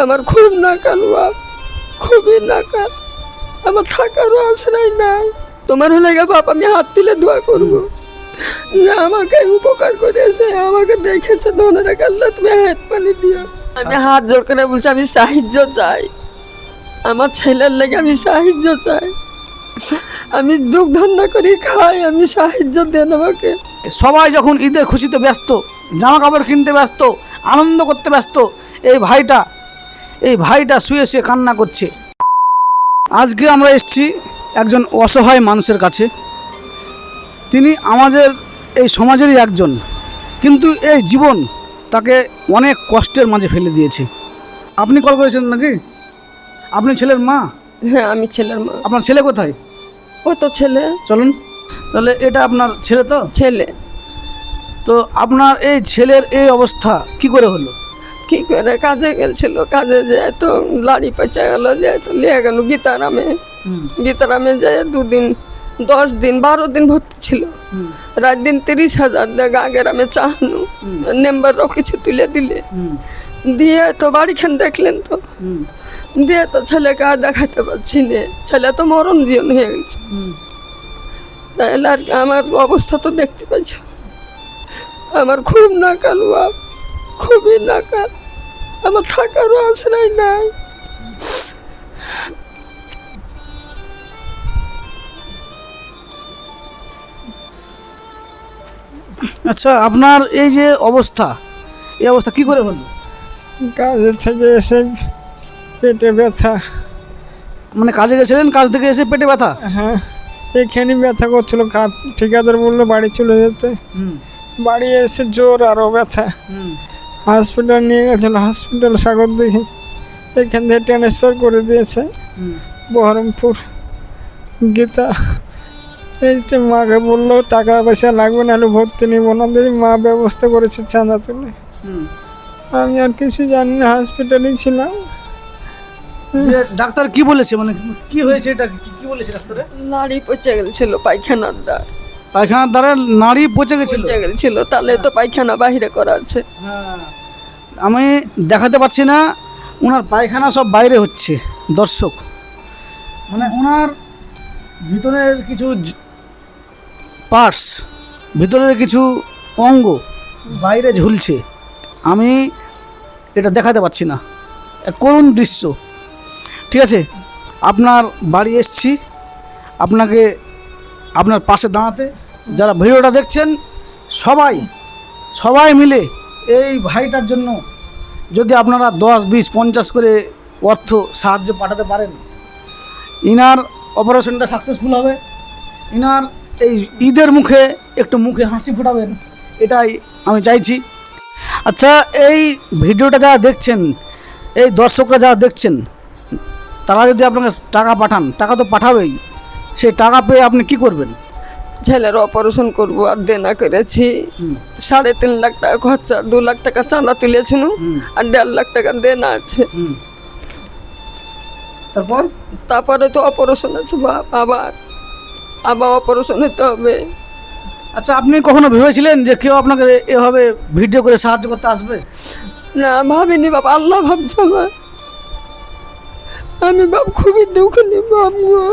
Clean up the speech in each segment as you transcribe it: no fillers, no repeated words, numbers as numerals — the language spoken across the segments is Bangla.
আমার খুব নাকাল বাপ, খুবই নাকাল। আমার থাকারও আশ্রয় নাই। তোমার হলে বাপ আমি হাত দিলে দোয়া করবো যে আমাকে উপকার করেছে, আমাকে দেখেছে, ধরে আল্লাহ তুমি হাত পানি দিও। আমি হাত জোর করে বলছি আমি সাহায্য চাই, আমার ছেলের লেগে আমি সাহায্য চাই। আমি দুঃখ ধান্দা করে খাই, আমি সাহায্য দেন আমাকে। সবাই যখন ঈদের খুশিতে ব্যস্ত, জামা কাপড় কিনতে ব্যস্ত, আনন্দ করতে ব্যস্ত, এই ভাইটা শুয়ে শুয়ে কান্না করছে। আজকে আমরা এসেছি একজন অসহায় মানুষের কাছে। তিনি আমাদের এই সমাজেরই একজন, কিন্তু এই জীবন তাকে অনেক কষ্টের মাঝে ফেলে দিয়েছে। আপনি কল করেছেন নাকি? আপনি ছেলের মা? হ্যাঁ আমি ছেলের মা। আপনার ছেলে কোথায়? ও তো ছেলে। চলুন তাহলে, এটা আপনার ছেলে তো? ছেলে। তো আপনার এই ছেলের এই অবস্থা কি করে হলো? কি করে কাজে গেছিল, কাজে যায় তো লাড়ি পেঁচা গেল, যায় তো লিয়ে গেল গীতারামে যায় 2 দিন 10 দিন 12 দিন ভর্তি ছিল। রাত দিন 30,000 দেয় গ্রামে চাহানো, মেম্বারও কিছু তুলে দিলে দিয়ে তো বাড়িখান দেখলেন তো, দিয়ে তো ছেলেকে আর দেখাতে পারছি না, ছেলে তো মরণ জীবন হয়ে গেছে। তাহলে আর আমার অবস্থা তো দেখতে পাচ্ছ, আমার খুব নাকাল বাপ, খুবই নাকাল। আমার থাকারও আশ্রয় নাই। আচ্ছা, আপনার এই যে অবস্থা, এই অবস্থা কি করে হলো? কাজের থেকে এসে পেটে ব্যথা। মানে কাজে গেছিলেন, কাজ থেকে এসে পেটে ব্যথা? হ্যাঁ, এখানে ব্যথা করছিল। ঠিকাদার বললো বাড়ি চলে যেতে, বাড়ি এসে জোর আরও ব্যথা। হসপিটাল নিয়ে গেছিল, হসপিটাল সাগর দেখি, এখান থেকে ট্রান্সফার করে দিয়েছে বহরমপুর। গীতা এই যে মাকে বললো টাকা পয়সা লাগবে না, ভর্তি নিব না, মা ব্যবস্থা করেছে চাঁদা তুলে। আমি আর কিছু জানি না, হসপিটালেই ছিলাম। ডাক্তার কি বলেছে, মানে কি হয়েছে, এটা কি বলেছে ডাক্তার? নাড়ি পচে গেছিল, পায়খানার দ্বার, পায়খানার দ্বারা নাড়ি পচে গেছিল, তাহলে তো পায়খানা বাহিরে করা আছে। হ্যাঁ, আমি দেখাতে পাচ্ছি না, ওনার পায়খানা সব বাইরে হচ্ছে দর্শক। মানে ওনার ভিতরের কিছু পার্টস, ভিতরের কিছু অঙ্গ বাইরে ঝুলছে। আমি এটা দেখাতে পাচ্ছি না, এক করুণ দৃশ্য। ঠিক আছে, আপনার বাড়ি এসছি আপনাকে, আপনার পাশে দাঁড়াতে। যারা ভিডিওটা দেখছেন সবাই মিলে এই ভাইটার জন্য যদি আপনারা 10, 20, 50 করে অর্থ সাহায্য পাঠাতে পারেন, ইনার অপারেশনটা সাকসেসফুল হবে। ইনার এই ঈদের মুখে হাসি ফোটাবেন, এটাই আমি চাইছি। আচ্ছা, এই ভিডিওটা যারা দেখছেন, এই দর্শকরা যারা দেখছেন, তারা যদি আপনাকে টাকা পাঠান, টাকা তো পাঠাবেই, সেই টাকা পেয়ে আপনি কি করবেন? ছেলের অপারেশন করব, আর দেনা করেছি 3.5 লাখ টাকা খরচা, 2 লাখ টাকা চাঁদা তুলেছিল, আর 1.5 লাখ টাকা দেনা আছে। তারপরে তো অপারেশন আছে, আবার অপারেশন হতে হবে। আচ্ছা, আপনি কখনো ভেবেছিলেন যে কেউ আপনাকে এভাবে ভিডিও করে সাহায্য করতে আসবে? না, ভাবিনি বাবা, আল্লাহ ভাবছে আমার। আমি বাপ খুবই দুঃখ নিই বাপ গো,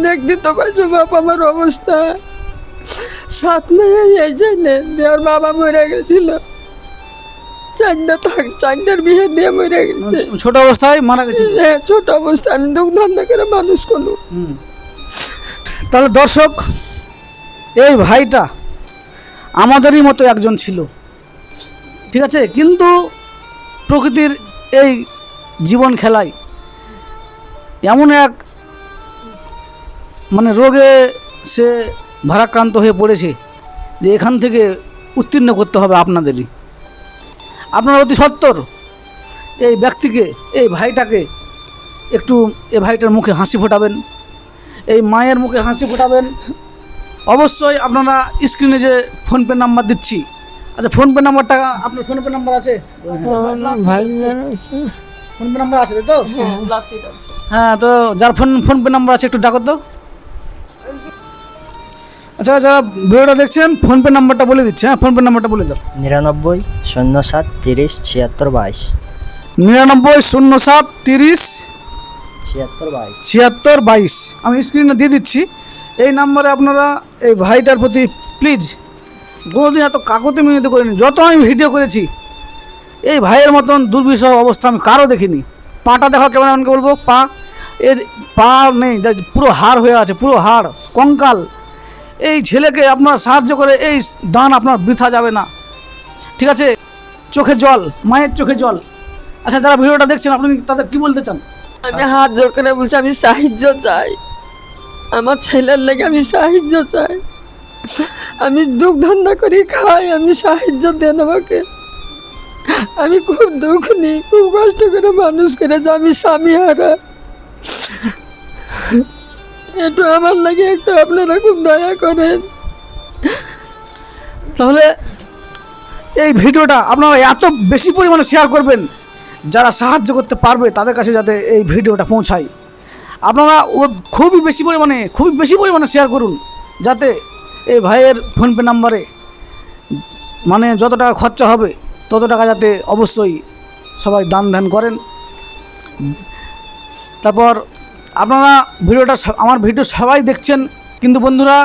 দেখতে তো পাচ্ছ বাপ আমার অবস্থা। 7 মেয়ে এই জানে দেওয়ার বাবা মরে গেছিল, 4টার বিয়ে দিয়ে মরে গেছে, ছোট অবস্থায় মারা গেছে। হ্যাঁ, ছোট অবস্থায় আমি দুঃখ ধান্দা করে মানুষ করলো। তাহলে দর্শক, এই ভাইটা আমাদেরই মতো একজন ছিল, ঠিক আছে, কিন্তু প্রকৃতির এই জীবন খেলায় এমন এক মানে রোগে সে ভারাক্রান্ত হয়ে পড়েছে যে এখান থেকে উত্তীর্ণ করতে হবে আপনাদেরই। আপনারা অতি সত্বর এই ব্যক্তিকে, এই ভাইটাকে একটু, এই ভাইটার মুখে হাসি ফোটাবেন, এই মায়ের মুখে হাসি ফোটাবেন। অবশ্যই আপনারা স্ক্রিনে যে ফোনপে নাম্বার দিচ্ছি, আচ্ছা ফোনপে নাম্বারটা, আপনার ফোনপে নাম্বার আছে? ভাই ফোনপে নাম্বার আছে তো? হ্যাঁ, তো যার ফোনপে নাম্বার আছে একটু ডাকো তো। আচ্ছা যারা ভিডিওটা দেখছেন ফোনপে নাম্বারটা বলে দিচ্ছে, হ্যাঁ ফোনপে নাম্বারটা বলে দাও। 99 07 30 76 22 99 07 30 76 22। 76 22। আমি স্ক্রিনে দিয়ে দিচ্ছি এই নাম্বারে আপনারা এই ভাইটার প্রতি প্লিজ, কোনোদিন এত কাকতি মিনতি করিনি। যত আমি ভিডিও করেছি এই ভাইয়ের মতন দুর্বিষহ অবস্থা আমি কারো দেখিনি। পাটা দেখা কেমন আমাকে বলবো, পা এর পা নেই, পুরো হাড় হয়ে আছে, পুরো হাড় কঙ্কাল। এই ছেলেকে আপনারা সাহায্য করে এই দান আপনার বৃথা যাবে না, ঠিক আছে? চোখে জল, মায়ের চোখে জল। আচ্ছা যারা ভিডিওটা দেখছেন আপনি তাদের কি বলতে চান? আমি হাত জোর করে বলছি আমি সাহায্য চাই, আমার ছেলের লেগে আমি সাহায্য চাই। আমি দুঃখ ধন্দা করে খাই, আমি সাহায্য দেন আমাকে। আমি খুব দুঃখ নিই, খুব কষ্ট করে মানুষ করেছে, আমি স্বামী হারা। একটু আমার লাগে একটু আপনারা খুব দয়া করেন। তাহলে এই ভিডিওটা আপনারা এত বেশি পরিমাণে শেয়ার করবেন, যারা সাহায্য করতে পারবে তাদের কাছে যাতে এই ভিডিওটা পৌঁছায়। আপনারা খুবই বেশি পরিমাণে শেয়ার করুন, যাতে এই ভাইয়ের ফোনপে নাম্বারে মানে যত টাকা খরচা হবে তত টাকা যাতে অবশ্যই সবাই দান ধ্যান করেন। তারপর আপনারা ভিডিওটা, আমার ভিডিও সবাই দেখছেন, কিন্তু বন্ধুরা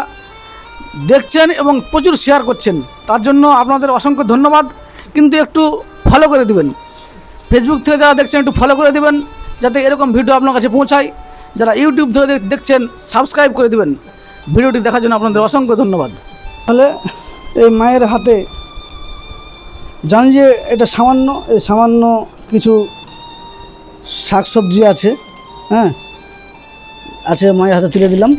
দেখছেন এবং প্রচুর শেয়ার করছেন, তার জন্য আপনাদের অসংখ্য ধন্যবাদ। কিন্তু একটু ফলো করে দিবেন, ফেসবুক থেকে যারা দেখছেন একটু ফলো করে দিবেন, যাতে এরকম ভিডিও আপনার কাছে পৌঁছায়। যারা ইউটিউব থেকে দেখছেন সাবস্ক্রাইব করে দিবেন। ভিডিওটি দেখার জন্য আপনাদের অসংখ্য ধন্যবাদ। তাহলে এই মায়ের হাতে জানি যে এটা সামান্য কিছু শাকসবজি আছে, হ্যাঁ আছে, মায়ের হাতে তুলে দিলাম।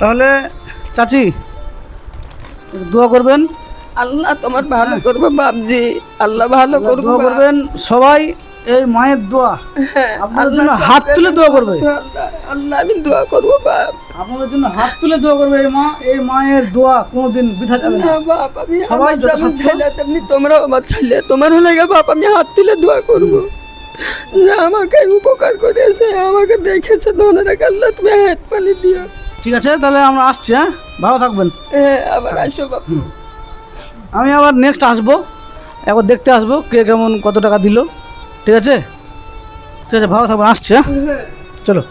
তাহলে চাচি দোয়া করবেন, আল্লাহ তোমার ভালো করবে বাপজি, আল্লাহ ভালো করবে। দোয়া করবেন সবাই, এই মায়ের দোয়া আপনাদের জন্য হাত তুলে দোয়া করবে। আল্লাহ আমি দোয়া করবো বাপ, আপনাদের জন্য হাত তুলে দোয়া করবে। এই মায়ের দোয়া কোনোদিন বৃথা যাবে না। বাপ আমি সবাই আমার যেমন ছেলে তেমনি তোমরাও আমার ছেলে, তোমার হলে গা বাপ আমি হাত তুলে দোয়া করবো যে আমাকে উপকার করেছে, আমাকে দেখেছে, ধরে রাখ আল্লাহ তুমি হাত পানি দিও। ঠিক আছে তাহলে আমরা আসছি, হ্যাঁ ভালো থাকবেন। আবার আসো বাপ। আমি আবার নেক্সট আসবো, একবার দেখতে আসবো কে কেমন কত টাকা দিল। ঠিক আছে, ঠিক আছে, ভালো থাকবেন, আসছে, হ্যাঁ চলো।